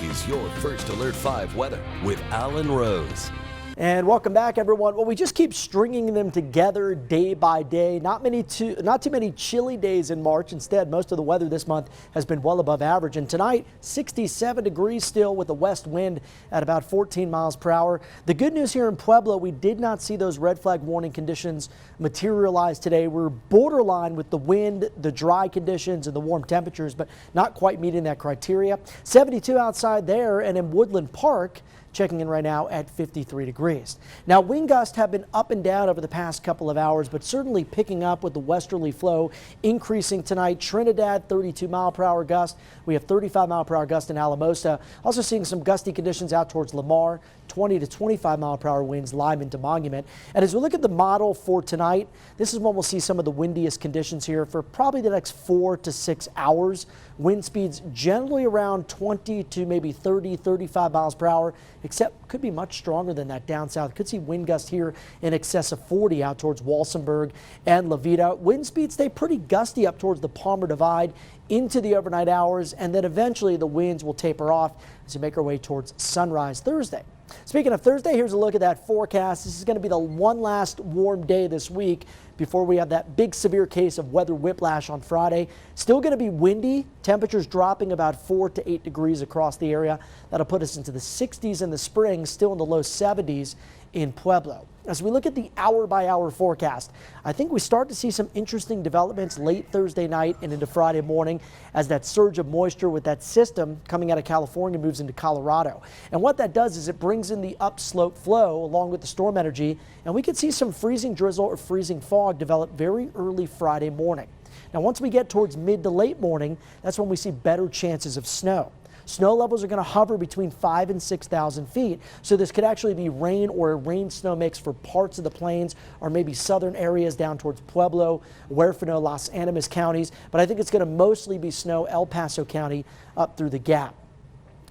is your First Alert 5 weather with Alan Rose. And welcome back, everyone. Well, we just keep stringing them together day by day. Not too many chilly days in March. Instead, most of the weather this month has been well above average. And tonight, 67 degrees still with a west wind at about 14 miles per hour. The good news here in Pueblo, we did not see those red flag warning conditions materialize today. We're borderline with the wind, the dry conditions, and the warm temperatures, but not quite meeting that criteria. 72 outside there, and in Woodland Park, checking in right now at 53 degrees. Now, wind gusts have been up and down over the past couple of hours, but certainly picking up with the westerly flow increasing tonight. Trinidad, 32 mile per hour gust. We have 35 mile per hour gust in Alamosa. Also seeing some gusty conditions out towards Lamar. 20 to 25 mile per hour winds Lyman to Monument. And as we look at the model for tonight, this is when we'll see some of the windiest conditions here for probably the next 4 to 6 hours. Wind speeds generally around 20 to maybe 30, 35 miles per hour, except could be much stronger than that down south. Could see wind gusts here in excess of 40 out towards Walsenburg and La Vida. Wind speeds stay pretty gusty up towards the Palmer Divide into the overnight hours, and then eventually the winds will taper off as we make our way towards sunrise Thursday. Speaking of Thursday, here's a look at that forecast. This is going to be the one last warm day this week before we have that big severe case of weather whiplash on Friday. Still going to be windy, temperatures dropping about 4 to 8 degrees across the area. That'll put us into the 60s in the spring, still in the low 70s in Pueblo. As we look at the hour-by-hour forecast, I think we start to see some interesting developments late Thursday night and into Friday morning as that surge of moisture with that system coming out of California moves into Colorado. And what that does is it brings in the upslope flow along with the storm energy, and we could see some freezing drizzle or freezing fog develop very early Friday morning. Now, once we get towards mid to late morning, that's when we see better chances of snow. Snow levels are going to hover between 5,000 and 6,000 feet, so this could actually be rain or a rain-snow mix for parts of the plains or maybe southern areas down towards Pueblo, Huerfano, Los Animas counties, but I think it's going to mostly be snow El Paso County up through the Gap.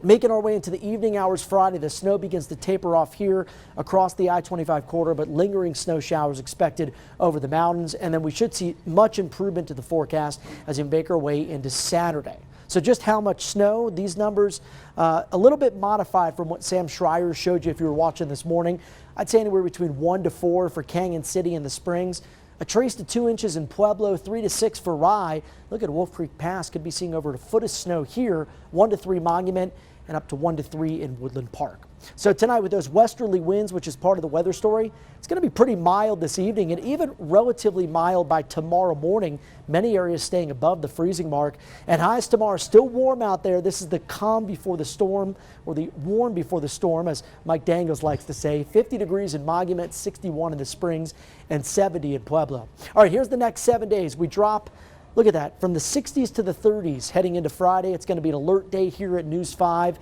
Making our way into the evening hours Friday, the snow begins to taper off here across the I-25 corridor, but lingering snow showers expected over the mountains, and then we should see much improvement to the forecast as we make our way into Saturday. So just how much snow, these numbers a little bit modified from what Sam Schreier showed you if you were watching this morning. I'd say anywhere between 1 to 4 for Canyon City and the Springs. A trace to 2 inches in Pueblo, 3 to 6 for Rye. Look at Wolf Creek Pass, could be seeing over a foot of snow here, 1 to 3 Monument, and up to 1 to 3 in Woodland Park. So tonight with those westerly winds, which is part of the weather story, it's going to be pretty mild this evening and even relatively mild by tomorrow morning. Many areas staying above the freezing mark, and highs tomorrow still warm out there. This is the calm before the storm, or the warm before the storm, as Mike Dangles likes to say. 50 degrees in Monument, 61 in the Springs, and 70 in Pueblo. All right, here's the next 7 days. We drop, look at that, from the 60s to the 30s heading into Friday. It's going to be an alert day here at News 5.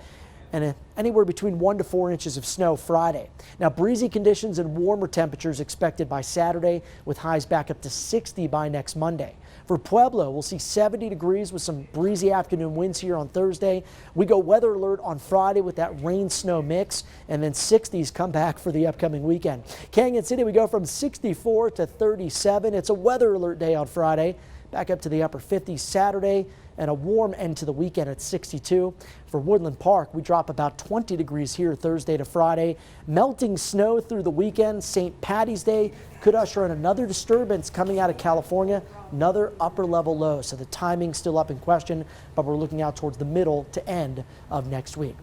And anywhere between 1 to 4 inches of snow Friday. Now, breezy conditions and warmer temperatures expected by Saturday, with highs back up to 60 by next Monday. For Pueblo, we'll see 70 degrees with some breezy afternoon winds here on Thursday. We go weather alert on Friday with that rain-snow mix, and then 60s come back for the upcoming weekend. Canyon City, we go from 64 to 37. It's a weather alert day on Friday. Back up to the upper 50s Saturday, and a warm end to the weekend at 62. For Woodland Park, we drop about 20 degrees here Thursday to Friday. Melting snow through the weekend. St. Patty's Day could usher in another disturbance coming out of California, another upper level low. So the timing's still up in question, but we're looking out towards the middle to end of next week.